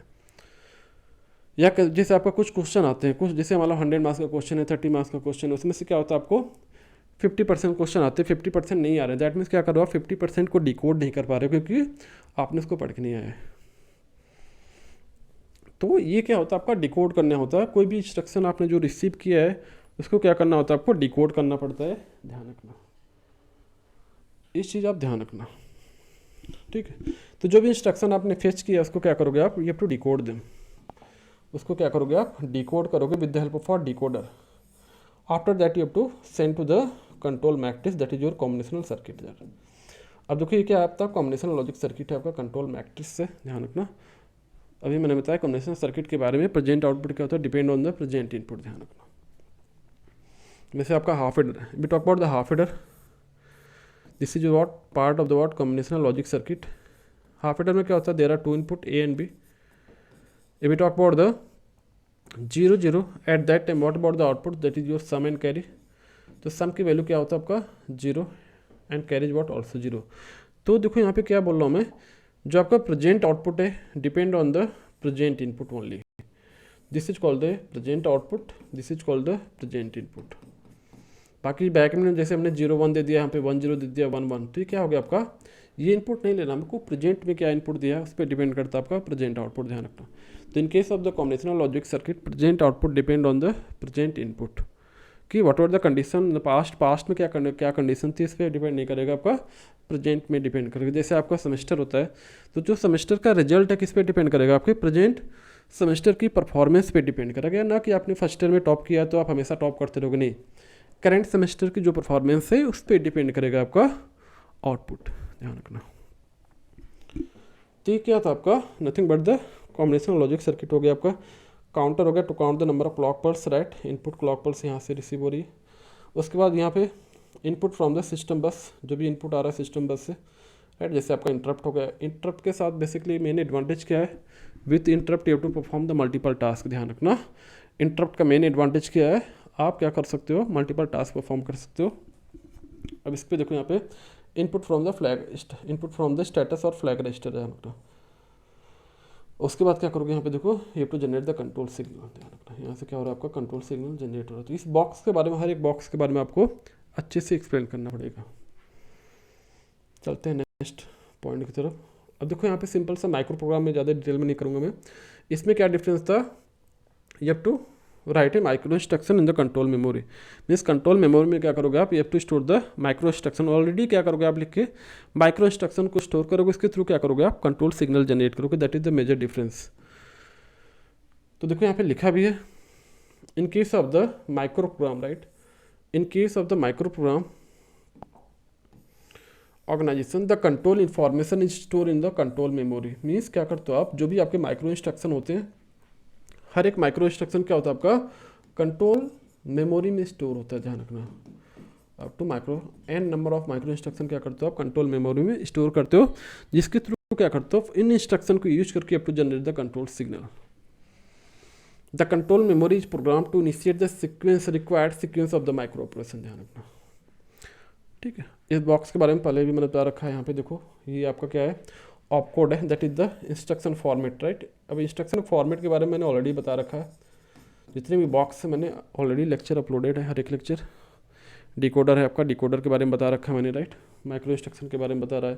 या जैसे आपका कुछ क्वेश्चन आते हैं, कुछ जैसे मान लो 100 मार्क्स का क्वेश्चन है, 30 मार्क्स का क्वेश्चन है, उसमें से क्या होता है आपको 50% क्वेश्चन आते हैं, 50% नहीं आ रहे। दैट मीन्स क्या करो आप 50% को डिकोड नहीं कर पा रहे हो क्योंकि आपने उसको पढ़ के नहीं आया है। तो ये क्या होता है आपका डिकोड करना होता है। कोई भी इंस्ट्रक्शन आपने जो रिसीव किया है उसको क्या करना होता है, आपको डिकोड करना पड़ता है। ध्यान रखना, इस चीज़ आप ध्यान रखना, ठीक है। तो जो भी इंस्ट्रक्शन आपने फेच किया उसको क्या करोगे आप, you have to decode them. उसको क्या करोगे आप, डिकोड करोगे with the help of a decoder. After that you have to send to the control matrix, that is your combinational circuit. अब देखो ये क्या आपका कॉम्बिनेशनल लॉजिक सर्किट है आपका कंट्रोल मैट्रिक्स से। ध्यान रखना, अभी मैंने बताया कॉम्बिनेशनल सर्किट के बारे में, प्रेजेंट आउटपुट क्या होता है, depend on the present input. ध्यान रखना। वैसे आपका half adder, we talk about the half adder, this is what part of the what combinational logic circuit. Half adder में क्या होता है, there are two input A and B. If we talk about the 0 0 at that time, what about the output, that is your sum and carry. तो sum की value क्या होता है आपका 0 and carry is what also 0. तो देखो यहाँ पे क्या बोल रहा हूँ मैं, जो आपका प्रेजेंट आउटपुट है depend on the present input only. This is called the present output, this is called the present input. बाकी बैक में जैसे हमने 0 1 दे दिया, यहाँ पे 1 0 दे दिया 1 1, तो ये क्या हो गया आपका, ये इनपुट नहीं लेना हमको, प्रेजेंट में क्या इनपुट दिया है उस पर डिपेंड करता है आपका प्रेजेंट आउटपुट, ध्यान रखना. तो in case of the combinational logic circuit present output depend on the present input. कि what are the condition past में क्या कंडीशन थी इस पर डिपेंड नहीं करेगा, आपका प्रेजेंट में डिपेंड करेगा. जैसे आपका सेमेस्टर होता है तो जो सेमेस्टर का रिजल्ट है किस पे डिपेंड करेगा, आपके प्रेजेंट सेमेस्टर की परफॉर्मेंस पे डिपेंड करेगा. ना कि आपने फर्स्ट ईयर में टॉप किया तो आप हमेशा टॉप करते रहोगे, नहीं. करंट सेमेस्टर की जो परफॉर्मेंस है उस पर डिपेंड करेगा आपका आउटपुट, ध्यान रखना. तो ये क्या था आपका, nothing but the combinational logic circuit हो गया आपका. काउंटर हो गया to count the number of clock pulse, right. Input clock pulse यहाँ से रिसीव हो रही है. उसके बाद यहाँ पे इनपुट फ्रॉम द सिस्टम बस, जो भी इनपुट आ रहा है सिस्टम बस से, राइट. जैसे आपका इंटरप्ट हो गया, इंटरप्ट के साथ बेसिकली मेन एडवांटेज क्या है, with interrupt you have to perform the multiple task. ध्यान रखना, इंटरप्ट का मेन एडवांटेज क्या है, आप क्या कर सकते हो, मल्टीपल टास्क परफॉर्म कर सकते हो. अब इस पर देखो यहाँ पे input from the flag, input from the status और फ्लैग रजिस्टर, ध्यान रखना. उसके बाद क्या करोगे, यहाँ पे देखो ये to generate the control signal, ध्यान रखना. यहाँ से क्या हो रहा है आपका कंट्रोल सिग्नल जनरेट हो रहा है. तो इस बॉक्स के बारे में, हर एक बॉक्स के बारे में आपको अच्छे से एक्सप्लेन करना पड़ेगा. चलते हैं नेक्स्ट पॉइंट की तरफ. अब देखो यहाँ पे सिंपल सा माइक्रो प्रोग्राम में, ज़्यादा डिटेल में नहीं करूँगा मैं. इसमें क्या डिफरेंस था, you have to write a micro instruction in the control memory. Means control memory में क्या करोगे आप, you have to store the micro instruction. Already क्या करोगे आप लिख के माइक्रो इंस्ट्रक्शन को स्टोर करोगे, इसके थ्रू क्या करोगे आप कंट्रोल सिग्नल जनरेट करोगे. That is the major difference. तो देखो यहाँ पे लिखा भी है, in case of the micro program, right. In case of the micro program organization, the control information is store in the control memory. Means क्या करते हो आप, जो भी आपके माइक्रो इंस्ट्रक्शन होते हैं, हर एक माइक्रो इंस्ट्रक्शन क्या होता है आपका कंट्रोल मेमोरी में स्टोर होता है, ध्यान रखना. Up to micro n number of micro instruction क्या करते हो आप कंट्रोल मेमोरी में स्टोर करते हो, जिसके थ्रू क्या करते हो इन इंस्ट्रक्शन को यूज करके up to generate the control signal. The control memory is program to initiate the sequence required sequence of the micro operation, ध्यान रखना. ठीक है, इस बॉक्स के बारे में पहले भी मैंने बता रखा है. यहाँ पे देखो ये आपका क्या है, ऑप कोड है, that is the instruction format, right. अब इंस्ट्रक्शन फॉर्मेट के बारे में मैंने ऑलरेडी बता रखा है. जितने भी बॉक्स से मैंने ऑलरेडी लेक्चर अपलोडेड है, हर एक लेक्चर. डिकोडर है आपका, डिकोडर के बारे में बता रखा है मैंने, राइट. माइक्रो इंस्ट्रक्शन के बारे में बता रहा है,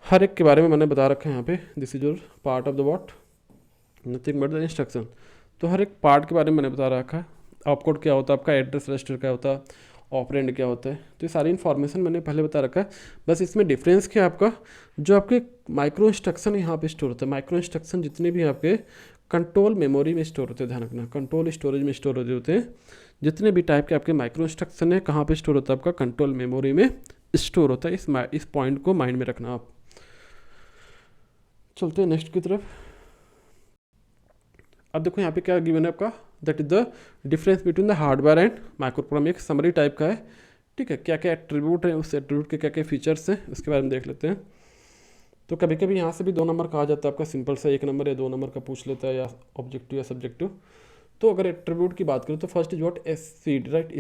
हर एक के बारे में मैंने बता रखा है यहाँ पे. This is your part of the what, nothing but the instruction. तो हर एक पार्ट के बारे में मैंने बता रखा है. ऑप कोड क्या होता है आपका, एड्रेस रजिस्टर क्या होता है, ऑपरेंड क्या होता है, तो ये सारी इन्फॉर्मेशन मैंने पहले बता रखा है. बस इसमें डिफरेंस क्या है आपका, जो आपके माइक्रो इंस्ट्रक्शन यहाँ पे स्टोर होता है, माइक्रो इंस्ट्रक्शन जितने भी आपके कंट्रोल मेमोरी में स्टोर होते हैं, ध्यान रखना. कंट्रोल स्टोरेज में स्टोर होते हैं. जितने भी टाइप के आपके माइक्रो इंस्ट्रक्शन है कहाँ पे स्टोर होता है आपका कंट्रोल मेमोरी में स्टोर होता है. इस पॉइंट को माइंड में रखना आप. चलते हैं नेक्स्ट की तरफ. अब देखो यहाँ पे क्या गिवन है आपका, that is the difference between the hardware and micro program. एक समरी टाइप का है, ठीक है. क्या क्या एट्रीब्यूट है, उस एट्रीब्यूट के क्या क्या फीचर्स हैं उसके बारे में देख लेते हैं. तो कभी कभी यहाँ से भी 2 नंबर कहा जाता है आपका, सिंपल सा 1 नंबर या 2 नंबर का पूछ लेता है, या ऑब्जेक्टिव या सब्जेक्टिव. तो अगर एट्रीब्यूट की बात करें तो first is what speed, right.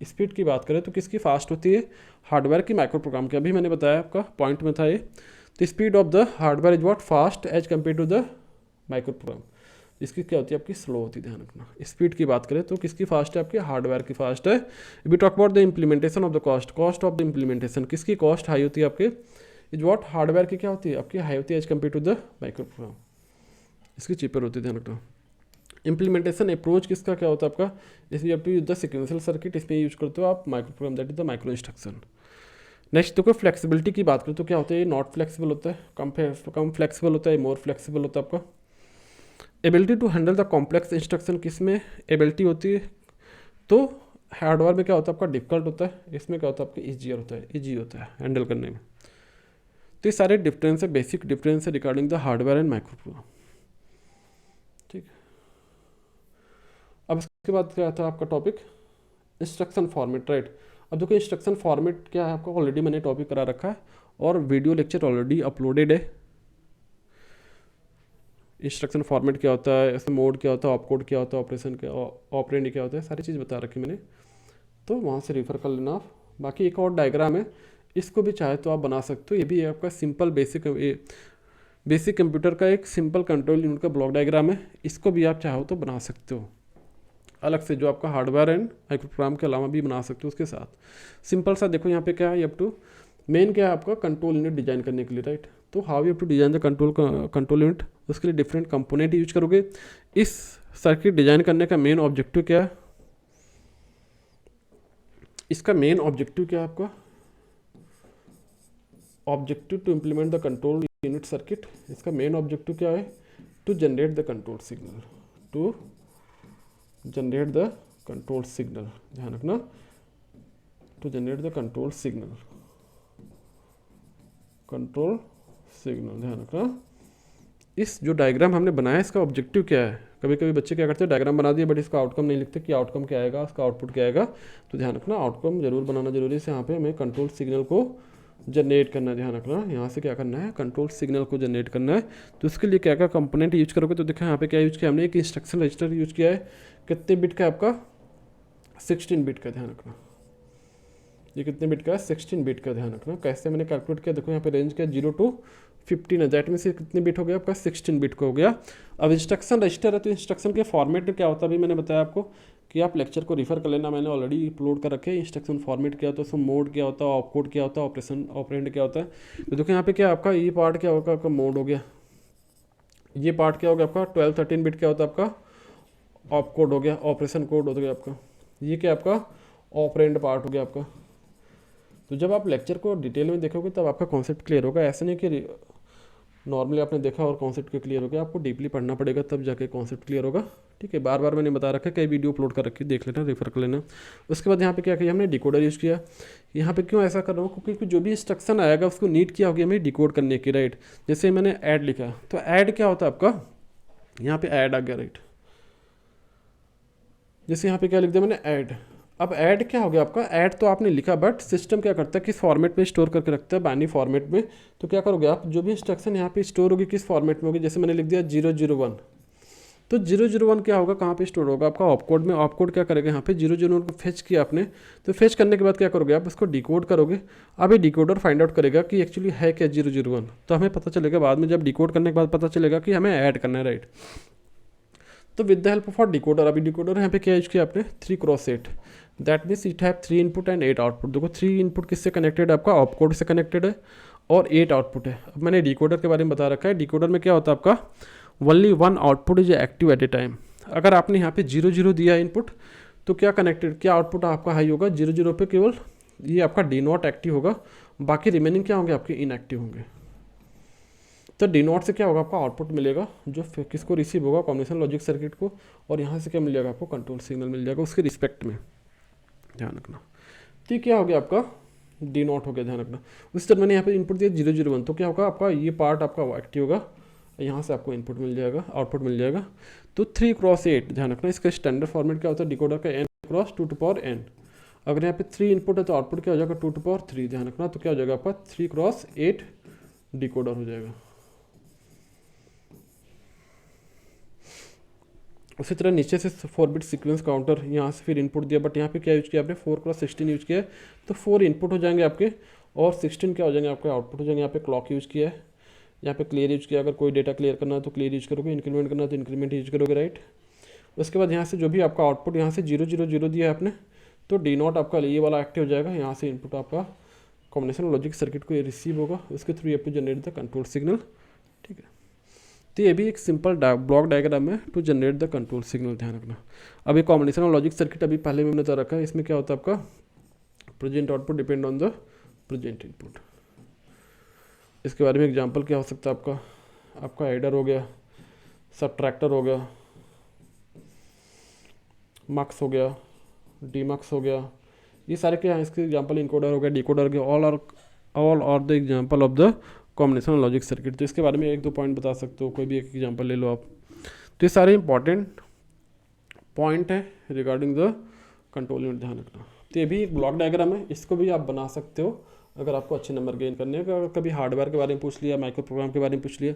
Speed की बात करें तो किसकी फास्ट होती है, हार्डवेयर की, माइक्रो प्रोग्राम की. अभी मैंने बताया आपका पॉइंट में था ये. तो speed of the hardware is what fast as compare to the micro program. इसकी क्या होती है आपकी स्लो होती है, ध्यान रखना. स्पीड की बात करें तो किसकी फास्ट है आपके, हार्डवेयर की फास्ट है. We talk about the implementation of the cost of the implementation, किसकी कॉस्ट हाई होती है आपके, इज व्हाट हार्डवेयर की क्या होती है आपकी हाई होती है as compare to the micro program. इसकी चीपर होती है, ध्यान रखना. इम्प्लीमेंटेशन अप्रोच किसका क्या होता है आपका, इसमें आप यूज द सीक्वेंशियल सर्किट, इसमें यूज करते हो आप micro program, that is the micro instruction. Next देखो फ्लेक्सिबिलिटी की बात करें तो क्या होता है, नॉट फ्लेक्सिबल होता है, कम फ्लेक्सिबल होता है, मोर फ्लेक्सिबल होता है आपका. Ability to handle the complex instruction, किसमें एबिलिटी होती है, तो हार्डवेयर में क्या होता है आपका डिफिकल्ट होता है, इसमें क्या होता है आपका ईजियर होता है, ईजी होता है हैंडल करने में. तो ये सारे डिफरेंस है, बेसिक डिफरेंस है regarding the hardware and micro program. ठीक है. अब इसके बाद क्या था आपका टॉपिक, इंस्ट्रक्शन फॉर्मेट, राइट. अब देखो इंस्ट्रक्शन फॉर्मेट क्या है आपका, ऑलरेडी मैंने टॉपिक करा रखा है और वीडियो लेक्चर ऑलरेडी अपलोडेड है। इंस्ट्रक्शन फॉर्मेट क्या होता है, इसमें मोड क्या होता है, ऑपकोड क्या होता है, ऑपरेशन क्या, ऑपरेंड क्या होता है, सारी चीज़ बता रखी मैंने, तो वहाँ से रेफर कर लेना आप। बाकी एक और डायग्राम है, इसको भी चाहे तो आप बना सकते हो। ये भी है आपका सिंपल बेसिक कंप्यूटर का एक सिंपल कंट्रोल यूनिट का ब्लॉक डायग्राम है, इसको भी आप चाहो तो बना सकते हो अलग से, जो आपका हार्डवेयर एंड माइक्रो प्रोग्राम के अलावा भी बना सकते हो उसके साथ। सिंपल सा देखो यहाँ पे क्या है, अप टू मेन क्या है आपका कंट्रोल यूनिट डिजाइन करने के लिए, राइट। तो how you to design the control unit, उसके लिए डिफरेंट कंपोनेंट यूज करोगे। इस सर्किट डिजाइन करने का मेन ऑब्जेक्टिव क्या है, इसका मेन ऑब्जेक्टिव क्या है आपका, objective to implement the control unit circuit. इसका मेन ऑब्जेक्टिव क्या है, to generate the control signal, to generate the control signal, ध्यान रखना, to generate the control signal, control signal, ध्यान रखना। इस जो डायग्राम हमने बनाया इसका ऑब्जेक्टिव क्या है, कभी कभी बच्चे क्या करते हैं डायग्राम बना दिए बट इसका आउटकम नहीं लिखते कि आउटकम क्या आएगा, उसका आउटपुट क्या आएगा। तो ध्यान रखना आउटकम जरूर बनाना जरूरी है। यहाँ पे हमें कंट्रोल सिग्नल को जनरेट करना है, ध्यान रखना यहाँ से क्या करना है, कंट्रोल सिग्नल को जनरेट करना है। तो उसके लिए क्या क्या कंपोनेंट यूज करोगे, तो देखा यहाँ पे क्या यूज किया हमने, एक इंस्ट्रक्शन रजिस्टर यूज किया है, कितने बिट का आपका 16 बिट का, ध्यान रखना ये कितने बिट का है, 16 बिट का, ध्यान रखना। कैसे मैंने कैलकुलेट किया, देखो यहाँ पे रेंज क्या 0 to 15 है, दैट मीन्स कितने बिट हो गया आपका, 16 बिट का हो गया। अब इंस्ट्रक्शन रजिस्टर है, तो इंस्ट्रक्शन के फॉर्मेट क्या होता है अभी मैंने बताया आपको कि आप लेक्चर को रिफर कर लेना, मैंने ऑलरेडी अपलोड कर रखे। इंस्ट्रक्शन फॉर्मेट क्या होता है, उसमें मोड क्या होता है, ऑपकोड क्या होता है, ऑपरेशन ऑपरेंड क्या होता है। तो देखो यहाँ पे क्या आपका ये पार्ट क्या होगा आपका, मोड हो गया, ये पार्ट क्या हो गया आपका 12-13 बिट क्या होता है आपका, ऑपकोड हो गया, ऑपरेशन कोड हो गया आपका, ये क्या आपका ऑपरेंड पार्ट हो गया आपका। तो जब आप लेक्चर को डिटेल में देखोगे तब आपका कॉन्सेप्ट क्लियर होगा, ऐसे नहीं कि नॉर्मली आपने देखा और कॉन्सेप्ट को क्लियर हो गया, आपको डीपली पढ़ना पड़ेगा तब जाके कॉन्सेप्ट क्लियर होगा, ठीक है। बार बार मैंने बता रखा है, कई वीडियो अपलोड कर रखी, देख लेना, रेफर कर लेना। उसके बाद यहाँ पे क्या किया हमने, डिकोडर यूज़ किया। यहाँ पे क्यों ऐसा कर रहा हूँ, क्योंकि जो भी इंस्ट्रक्शन आएगा उसको नीड किया होगी हमें डिकोड करने की, राइट। जैसे मैंने ऐड लिखा, तो ऐड क्या होता है आपका, यहाँ पे ऐड आ गया, राइट। जैसे यहाँ पे क्या लिख दिया मैंने, ऐड। अब ऐड क्या हो गया आपका, ऐड तो आपने लिखा बट सिस्टम क्या करता है, किस फॉर्मेट में स्टोर करके रखता है, बाइनरी फॉर्मेट में। तो क्या करोगे आप, जो भी इंस्ट्रक्शन यहाँ पे स्टोर होगी किस फॉर्मेट में होगी, जैसे मैंने लिख दिया 001, तो 001 क्या होगा, कहाँ पे स्टोर होगा आपका ऑपकोड में। ऑपकोड क्या करेगा, यहाँ पे 001 को फेच किया आपने, तो फेच करने के बाद क्या करोगे आप, उसको डिकोड करोगे। अब ये डिकोडर फाइंड आउट करेगा कि एक्चुअली है क्या 001, तो हमें पता चलेगा बाद में, जब डिकोड करने के बाद पता चलेगा कि हमें ऐड करना है, राइट। तो with the help of decoder, अभी डिकोडर यहाँ पे क्या यूज किया आपने, 3x8, that means it have 3 input and 8 output. देखो 3 इनपुट किससे कनेक्टेड है आपका, ऑपकोड से कनेक्टेड है, और 8 आउटपुट है। अब मैंने डिकोडर के बारे में बता रखा है, डिकोडर में क्या होता है आपका, only 1 output is active at a time. अगर आपने यहाँ पे 0 दिया इनपुट, तो क्या कनेक्टेड, क्या आउटपुट आपका हाई होगा, 0 पे केवल ये आपका D0 एक्टिव होगा, बाकी रिमेनिंग क्या होंगे आपके इनएक्टिव होंगे। तो D0 से क्या होगा, आपका आउटपुट मिलेगा जो किसको रिसीव होगा, कॉम्बिनेशन लॉजिक सर्किट को, और यहाँ से क्या मिल जाएगा आपको, कंट्रोल सिग्नल मिल जाएगा उसके रिस्पेक्ट में, ध्यान रखना। तो क्या हो गया आपका, D0 हो गया, ध्यान रखना। उस तरह मैंने यहाँ पे इनपुट दिया 001, तो क्या होगा आपका, ये पार्ट आपका एक्टिव होगा, यहाँ से आपको इनपुट मिल जाएगा, आउटपुट मिल जाएगा। तो 3x8, ध्यान रखना, इसका स्टैंडर्ड फॉर्मेट क्या होता है डिकोडर का, n×2n। अगर यहाँ पे 3 इनपुट है तो आउटपुट क्या हो जाएगा, 2⁻3, ध्यान रखना। तो क्या हो जाएगा आपका 3x8 डिकोडर हो जाएगा। उसी तरह नीचे से 4 बिट सीक्वेंस काउंटर, यहाँ से फिर इनपुट दिया, बट यहाँ पे क्या यूज किया आपने, 4x16 यूज किया है, तो 4 इनपुट हो जाएंगे आपके, और 16 क्या हो जाएंगे आपके आउटपुट हो जाएंगे। यहाँ पे क्लॉक यूज किया है, यहाँ पे क्लियर यूज किया, अगर कोई डेटा क्लियर करना है तो क्लियर यूज करोगे, इंक्रीमेंट करना है तो इंक्रीमेंट यूज करोगे, राइट। उसके बाद यहाँ से जो भी आपका आउटपुट यहाँ से 000 दिया है आपने, तो D0 आपका ये वाला एक्टिव हो जाएगा, यहाँ से इनपुट आपका कॉम्बिनेशन लॉजिक सर्किट को ये रिसीव होगा, उसके थ्रू ये पे जनरेट द कंट्रोल सिग्नल, ठीक है। तो ये भी एक सिंपल ब्लॉक डायग्राम है to generate the control signal, ध्यान रखना। अभी कॉम्बिनेशन लॉजिक सर्किट अभी पहले मैंने बता रखा है, इसमें क्या होता है आपका, present output depend on the present input. इसके बारे में एग्जांपल क्या हो सकता है आपका एडर हो गया, सबट्रैक्टर हो गया, मक्स हो गया, डीमक्स हो गया, ये सारे क्या हैं इसके एग्जांपल। इनकोडर हो गया, डिकोडर हो गया, all are the example of the combination logic circuit. तो इसके बारे में 1-2 पॉइंट बता सकते हो, कोई भी एक एग्जांपल ले लो आप। तो ये सारे इंपॉर्टेंट पॉइंट है रिगार्डिंग द कंट्रोल यूनिट, ध्यान रखना। तो ये भी एक ब्लॉक डायग्राम है, इसको भी आप बना सकते हो अगर आपको अच्छे नंबर गेन करने हैं। अगर कभी हार्डवेयर के बारे में पूछ लिया, माइक्रो प्रोग्राम के बारे में पूछ लिया,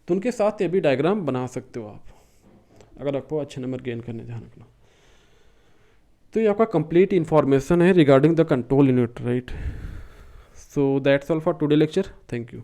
तो उनके साथ ये भी डायग्राम बना सकते हो आप, अगर आपको अच्छे नंबर गेन करने ध्यान रखना। तो ये आपका कंप्लीट इन्फॉर्मेशन है regarding the control unit, right. So that's all for today lecture. Thank you.